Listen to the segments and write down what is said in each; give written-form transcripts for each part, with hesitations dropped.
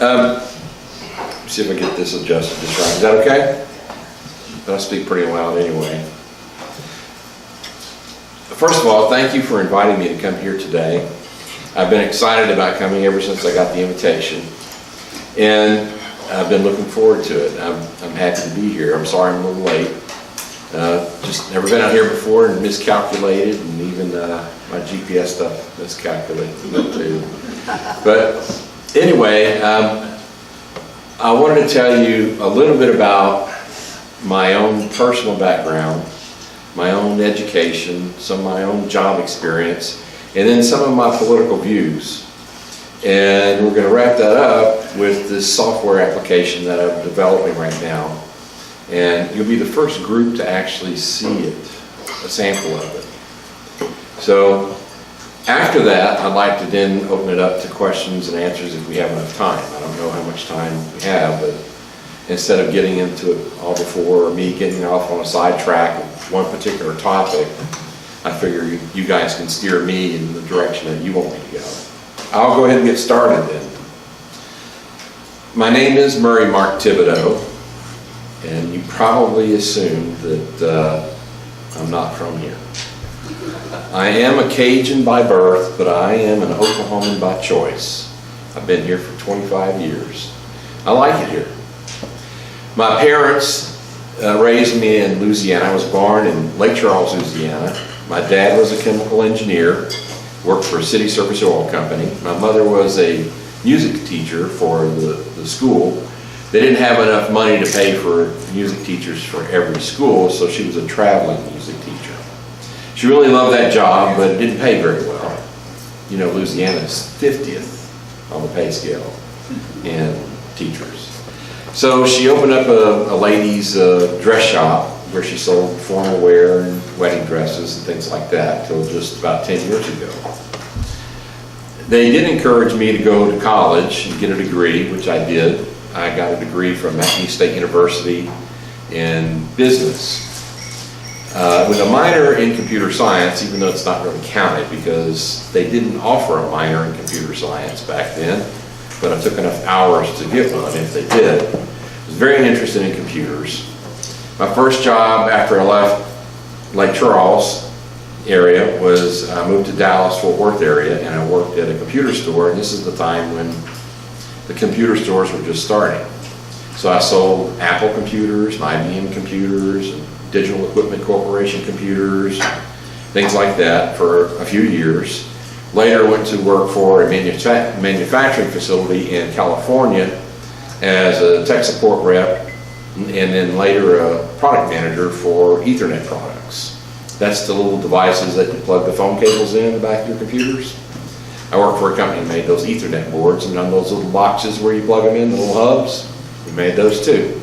See if I get this adjusted just right. Is that okay? But I speak pretty loud anyway. First of all, thank you for inviting me to come here today. I've been excited about coming ever since I got the invitation, and I've been looking forward to it. I'm happy to be here. I'm sorry I'm a little late. Just never been out here before and miscalculated, and even my GPS stuff miscalculated too. But anyway, I wanted to tell you a little bit about my own personal background, my own education, some of my own job experience, and then some of my political views. And we're going to wrap that up with this software application that I'm developing right now. And you'll be the first group to actually see it, a sample of it. So after that, I'd like to then open it up to questions and answers if we have enough time. I don't know how much time we have, but instead of getting into it all before, or me getting off on a sidetrack of one particular topic, I figure you guys can steer me in the direction that you want me to go. I'll go ahead and get started then. My name is Murray Mark Thiebodeaux, and you probably assumed that I'm not from here. I am a Cajun by birth, but I am an Oklahoman by choice. I've been here for 25 years. I like it here. My parents raised me in Louisiana. I was born in Lake Charles, Louisiana. My dad was a chemical engineer, worked for a city surface oil company. My mother was a music teacher for the school. They didn't have enough money to pay for music teachers for every school, so she was a traveling music teacher. She really loved that job, but it didn't pay very well. You know, Louisiana's 50th on the pay scale in teachers. So she opened up a ladies' dress shop where she sold formal wear and wedding dresses and things like that till just about 10 years ago. They did encourage me to go to college and get a degree, which I did. I got a degree from McNeese State University in business with a minor in computer science, even though it's not really counted because they didn't offer a minor in computer science back then, but I took enough hours to get one if they did. I was very interested in computers. My first job after I left Lake Charles area was I moved to Dallas, Fort Worth area, and I worked at a computer store, and this is the time when the computer stores were just starting. So I sold Apple computers, and IBM computers, and Digital Equipment Corporation computers, things like that for a few years. Later went to work for a manufacturing facility in California as a tech support rep, and then later a product manager for Ethernet products. That's the little devices that you plug the phone cables in the back of your computers. I worked for a company that made those Ethernet boards, and on those little boxes where you plug them in, the little hubs, we made those too.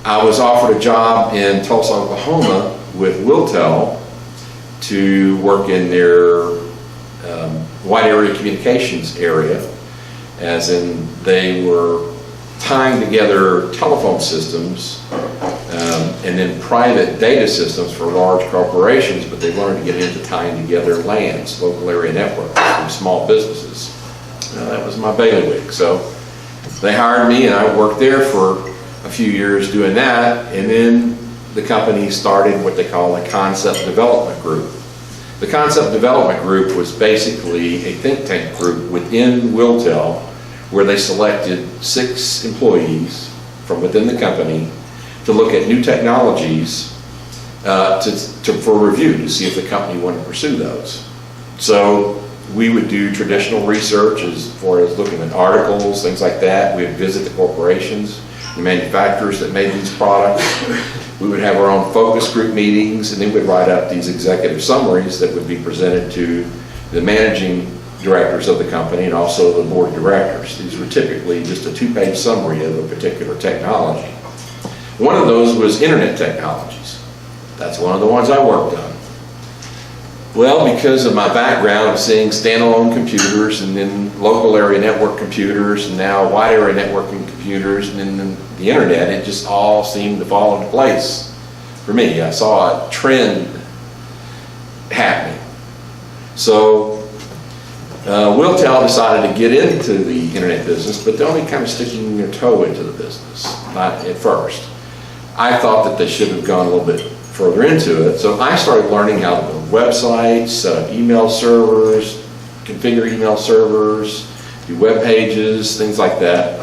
I was offered a job in Tulsa, Oklahoma with Wiltel to work in their wide area communications area, as in they were tying together telephone systems and then private data systems for large corporations, but they wanted to get into tying together LANs, local area networks, from small businesses. That was my bailiwick. So they hired me, and I worked there for a few years doing that, and then the company started what they call a concept development group. The concept development group was basically a think tank group within Wiltel where they selected 6 employees from within the company to look at new technologies for review to see if the company wanted to pursue those. So we would do traditional research as far as looking at articles, things like that. We would visit the corporations, the manufacturers that made these products. We would have our own focus group meetings, and then we'd write up these executive summaries that would be presented to the managing directors of the company and also the board of directors. These were typically just a 2-page summary of a particular technology. One of those was internet technologies. That's one of the ones I worked on. Well, because of my background of seeing standalone computers and then local area network computers and now wide area networking computers and then the internet, it just all seemed to fall into place for me. I saw a trend happening. So Wiltel decided to get into the internet business, but they're only kind of sticking their toe into the business, not at first. I thought that they should have gone a little bit further into it, so I started learning how to build websites, set up email servers, configure email servers, do web pages, things like that.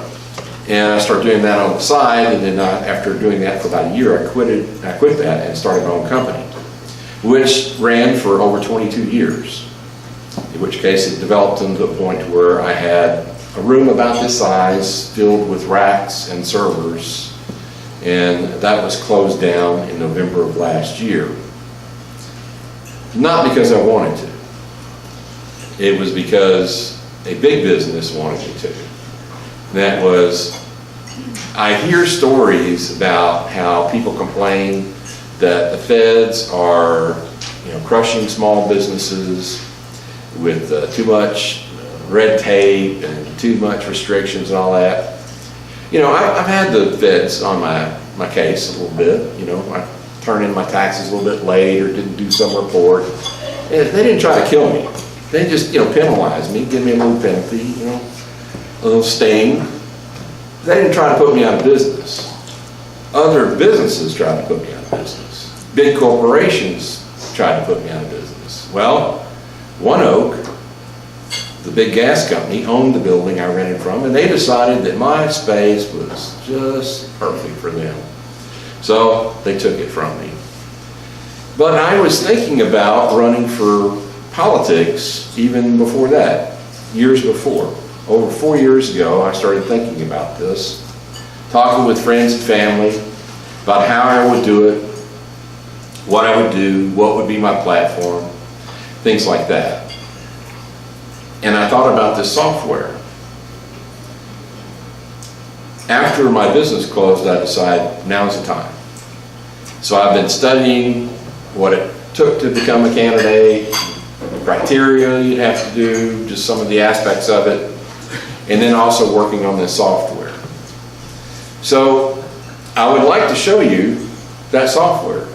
And I started doing that on the side, and then after doing that for about a year, I quit that and started my own company, which ran for over 22 years. In which case it developed into a point where I had a room about this size filled with racks and servers, and that was closed down in November of last year. Not because I wanted to. It was because a big business wanted me to. That was, I hear stories about how people complain that the feds are, crushing small businesses with too much red tape and too much restrictions and all that. I've had the feds on my case a little bit. I turned in my taxes a little bit late or didn't do some report. And they didn't try to kill me. They just, penalized me, give me a little penalty, a little sting. They didn't try to put me out of business. Other businesses tried to put me out of business. Big corporations tried to put me out of business. Well, One Oak, the big gas company, owned the building I rented from, and they decided that my space was just perfect for them. So they took it from me. But I was thinking about running for politics even before that, years before. Over 4 years ago, I started thinking about this, talking with friends and family about how I would do it, what I would do, what would be my platform, things like that. And I thought about this software. After my business closed, I decided now's the time. So I've been studying what it took to become a candidate, the criteria you'd have to do, just some of the aspects of it, and then also working on this software. So I would like to show you that software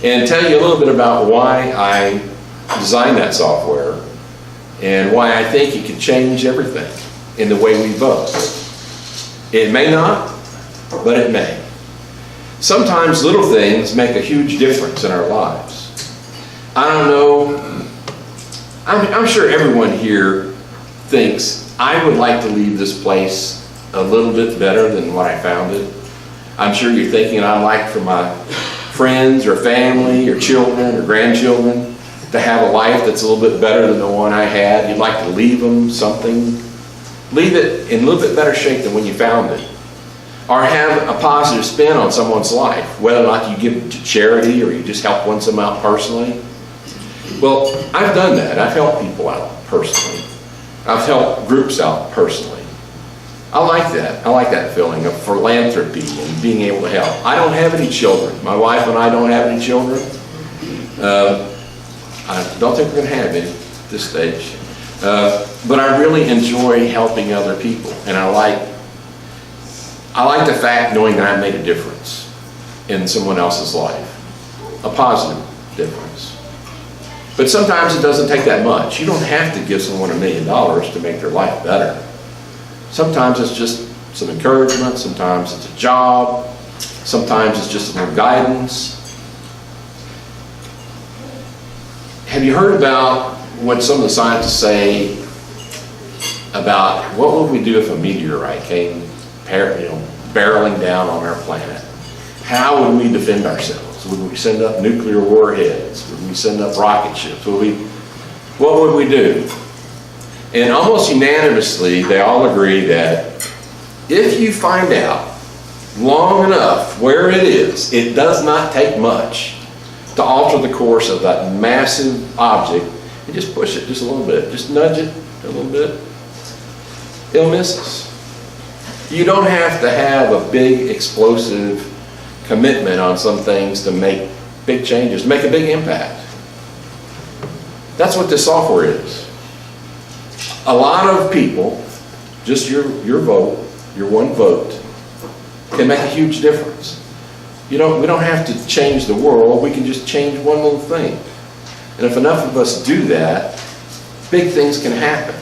and tell you a little bit about why I designed that software and why I think it can change everything in the way we vote. It may not, but it may. Sometimes little things make a huge difference in our lives. I don't know, I'm sure everyone here thinks, I would like to leave this place a little bit better than what I found it. I'm sure you're thinking I'd like for my friends or family or children or grandchildren to have a life that's a little bit better than the one I had. You'd like to leave them something. Leave it in a little bit better shape than when you found it. Or have a positive spin on someone's life, whether or not you give it to charity or you just help one someone out personally. Well, I've done that. I've helped people out personally. I've helped groups out personally. I like that. I like that feeling of philanthropy and being able to help. I don't have any children. My wife and I don't have any children. I don't think we're going to have any at this stage. But I really enjoy helping other people, and I like the fact knowing that I made a difference in someone else's life, a positive difference. But sometimes it doesn't take that much. You don't have to give someone $1 million to make their life better. Sometimes it's just some encouragement, sometimes it's a job, sometimes it's just a little guidance. Have you heard about what some of the scientists say about what would we do if a meteorite came barreling down on our planet? How would we defend ourselves? Would we send up nuclear warheads? Would we send up rocket ships? What would we do? And almost unanimously, they all agree that if you find out long enough where it is, it does not take much to alter the course of that massive object. And just push it just a little bit, just nudge it a little bit. It'll miss us. You don't have to have a big explosive commitment on some things to make big changes, to make a big impact. That's what this software is. A lot of people, just your vote, your one vote, can make a huge difference. We don't have to change the world, we can just change one little thing. And if enough of us do that, big things can happen.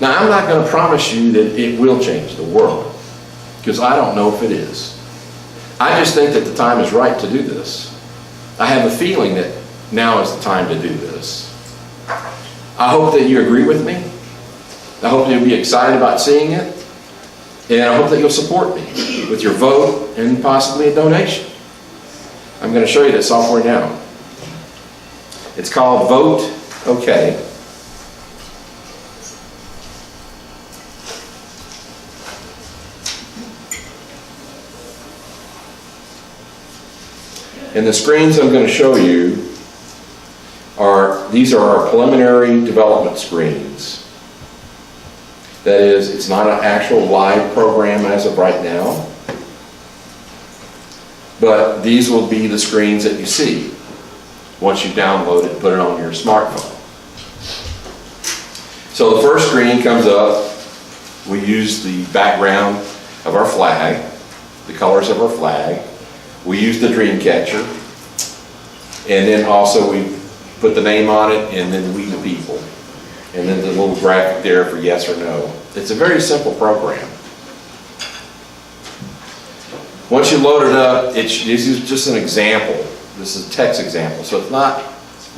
Now, I'm not going to promise you that it will change the world, because I don't know if it is. I just think that the time is right to do this. I have a feeling that now is the time to do this. I hope that you agree with me. I hope you'll be excited about seeing it. And I hope that you'll support me with your vote and possibly a donation. I'm going to show you that software now. It's called Vote OK. And the screens I'm going to show you these are our preliminary development screens. That is, it's not an actual live program as of right now, but these will be the screens that you see once you download it and put it on your smartphone. So the first screen comes up. We use the background of our flag, the colors of our flag. We use the dream catcher, and then also we put the name on it, and then we the people, and then the little graphic there for yes or no. It's a very simple program. Once you load it up, this is just an example. This is a text example, so it's not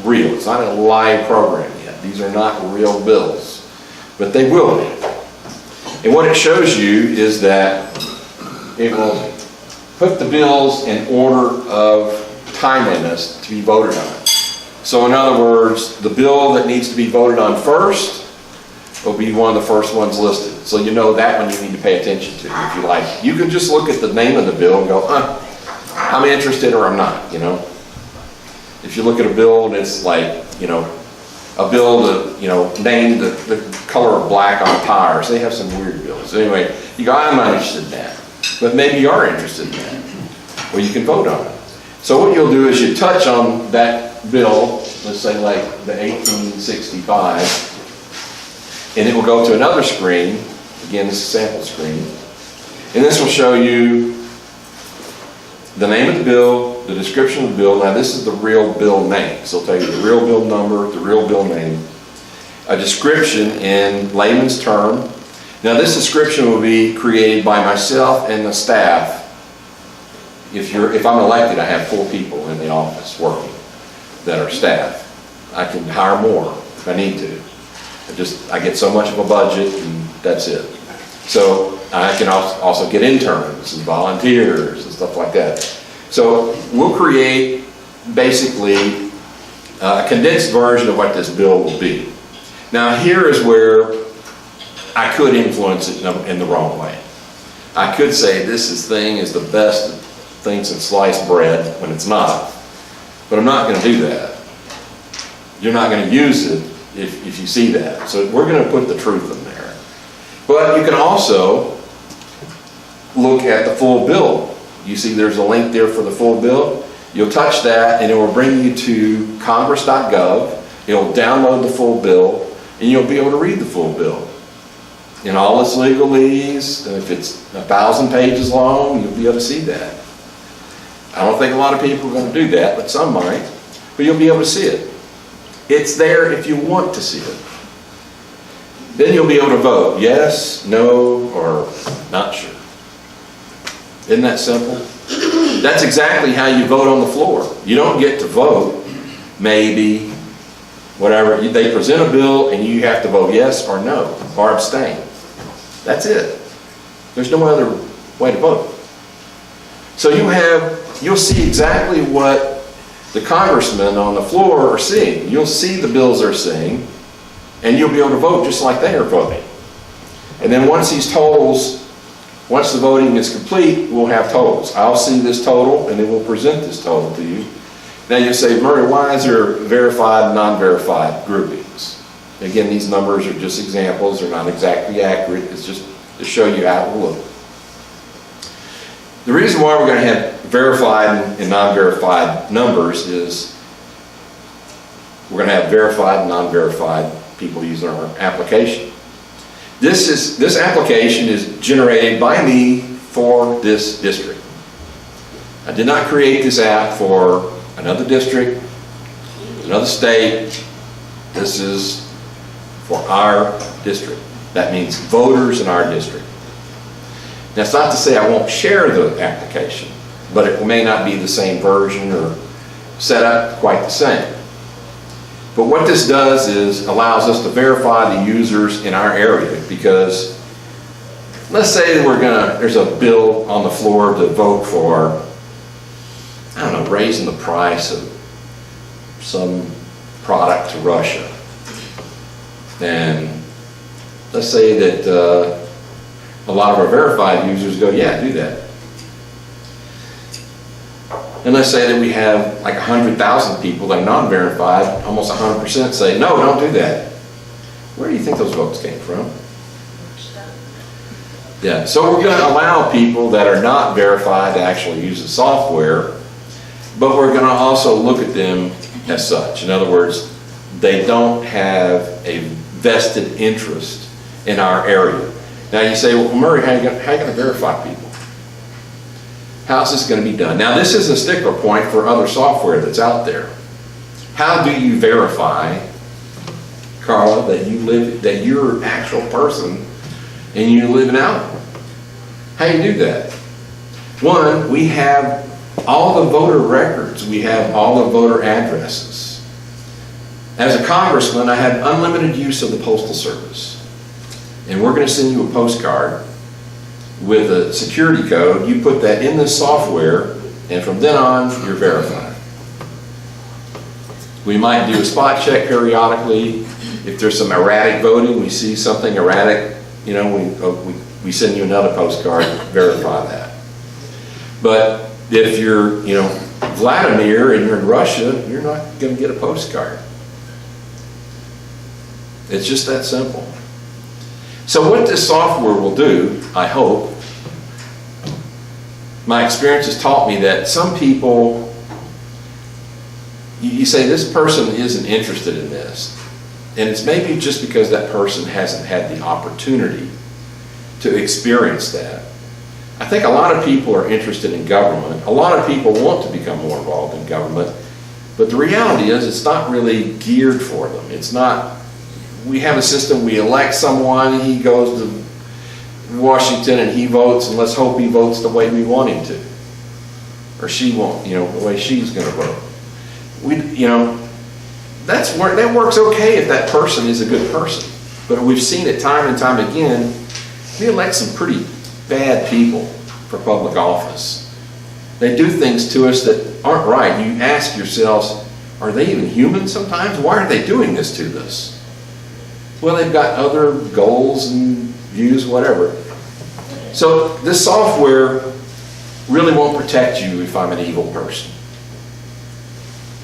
real. It's not a live program yet. These are not real bills, but they will be. And what it shows you is that it will put the bills in order of timeliness to be voted on. So in other words, the bill that needs to be voted on first will be one of the first ones listed. So you know that one you need to pay attention to if you like. You can just look at the name of the bill and go, I'm interested or I'm not, you know. If you look at a bill and it's like, you know, a bill to, name the color of black on tires. They have some weird bills. Anyway, you go, I'm not interested in that. But maybe you are interested in that. Well, you can vote on it. So what you'll do is you touch on that bill, let's say like the 1865, and it will go to another screen. Again, this is a sample screen. And this will show you the name of the bill, the description of the bill. Now this is the real bill name. So it'll tell you the real bill number, the real bill name, a description in layman's term. Now this description will be created by myself and the staff. If I'm elected, I have 4 people in the office working that are staff. I can hire more if I need to. I get so much of a budget and that's it. So I can also get interns and volunteers and stuff like that. So we'll create basically a condensed version of what this bill will be. Now here is where I could influence it in the wrong way. I could say this thing is the best thing since sliced bread when it's not. But I'm not going to do that. You're not going to use it if you see that. So we're going to put the truth in there. But you can also look at the full bill. You see there's a link there for the full bill. You'll touch that and it will bring you to congress.gov. It'll download the full bill and you'll be able to read the full bill in all its legalese. If it's 1,000 pages long, you'll be able to see that. I don't think a lot of people are going to do that, but some might. But you'll be able to see it. It's there if you want to see it. Then you'll be able to vote yes, no, or not sure. Isn't that simple? That's exactly how you vote on the floor. You don't get to vote, maybe, whatever. They present a bill and you have to vote yes or no, or abstain. That's it. There's no other way to vote. So you'll see exactly what the congressmen on the floor are seeing. You'll see the bills they're seeing, and you'll be able to vote just like they are voting. And then once the voting is complete, we'll have totals. I'll see this total, and then we'll present this total to you. Now you say, Murray, why is there verified and non-verified groupings? Again, these numbers are just examples. They're not exactly accurate. It's just to show you how it will look. The reason why we're going to have verified and non-verified numbers is we're going to have verified and non-verified people using our application. This application is generated by me for this district. I did not create this app for another district, another state. This is for our district. That means voters in our district. That's not to say I won't share the application, but it may not be the same version or set up quite the same. But what this does is allows us to verify the users in our area, because let's say there's a bill on the floor to vote for, I don't know, raising the price of some product to Russia. And let's say that a lot of our verified users go, yeah, do that. And let's say that we have like 100,000 people that are non-verified, almost 100% say, no, don't do that. Where do you think those votes came from? Yeah, so we're going to allow people that are not verified to actually use the software, but we're going to also look at them as such. In other words, they don't have a vested interest in our area. Now you say, well, Murray, how are you going to verify people? How's this going to be done? Now this is a stickler point for other software that's out there. How do you verify, Carla, that you're an actual person and you live in Alva? How do you do that? One, we have all the voter records. We have all the voter addresses. As a congressman, I have unlimited use of the Postal Service. And we're going to send you a postcard with a security code. You put that in this software, and from then on, you're verified. We might do a spot check periodically. If there's some erratic voting, we see something erratic, you know, we send you another postcard, verify that. But if you're, you know, Vladimir and you're in Russia, you're not going to get a postcard. It's just that simple. So what this software will do, I hope, my experience has taught me that some people, you say this person isn't interested in this, and it's maybe just because that person hasn't had the opportunity to experience that. I think a lot of people are interested in government. A lot of people want to become more involved in government, but the reality is it's not really geared for them. It's not. We have a system, we elect someone, he goes to Washington and he votes, and let's hope he votes the way we want him to. Or she won't, you know, the way she's going to vote. You know, that works okay if that person is a good person. But we've seen it time and time again, we elect some pretty bad people for public office. They do things to us that aren't right. You ask yourselves, are they even human sometimes? Why are they doing this to us? Well, they've got other goals and views, whatever. So this software really won't protect you if I'm an evil person.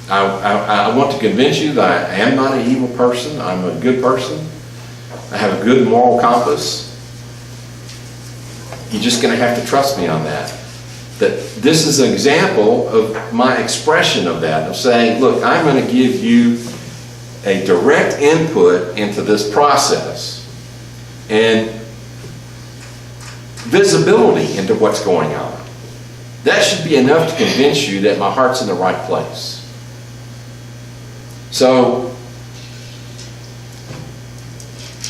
I want to convince you that I am not an evil person. I'm a good person. I have a good moral compass. You're just going to have to trust me on that. That this is an example of my expression of that, of saying, look, I'm going to give you a direct input into this process and visibility into what's going on. That should be enough to convince you that my heart's in the right place. So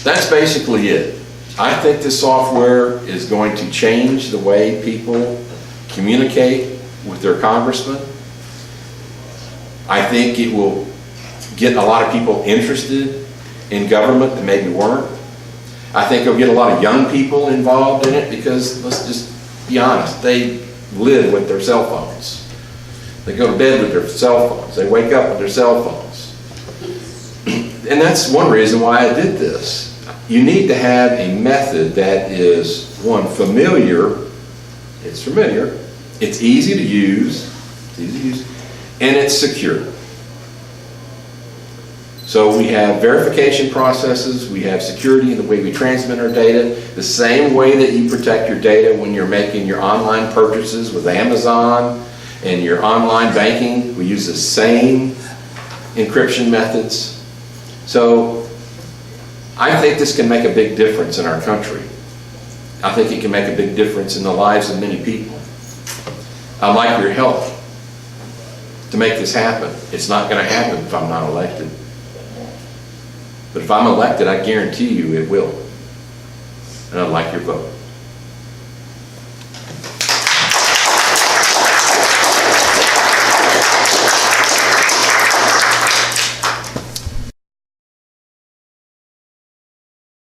that's basically it. I think this software is going to change the way people communicate with their congressman. I think it will get a lot of people interested in government that maybe weren't. I think it'll get a lot of young people involved in it because, let's just be honest, they live with their cell phones. They go to bed with their cell phones. They wake up with their cell phones. And that's one reason why I did this. You need to have a method that is, one, familiar. It's familiar. It's easy to use. And it's secure. So we have verification processes, we have security in the way we transmit our data, the same way that you protect your data when you're making your online purchases with Amazon and your online banking. We use the same encryption methods. So I think this can make a big difference in our country. I think it can make a big difference in the lives of many people. I'd like your help to make this happen. It's not going to happen if I'm not elected. But if I'm elected, I guarantee you it will. And I'd like your vote.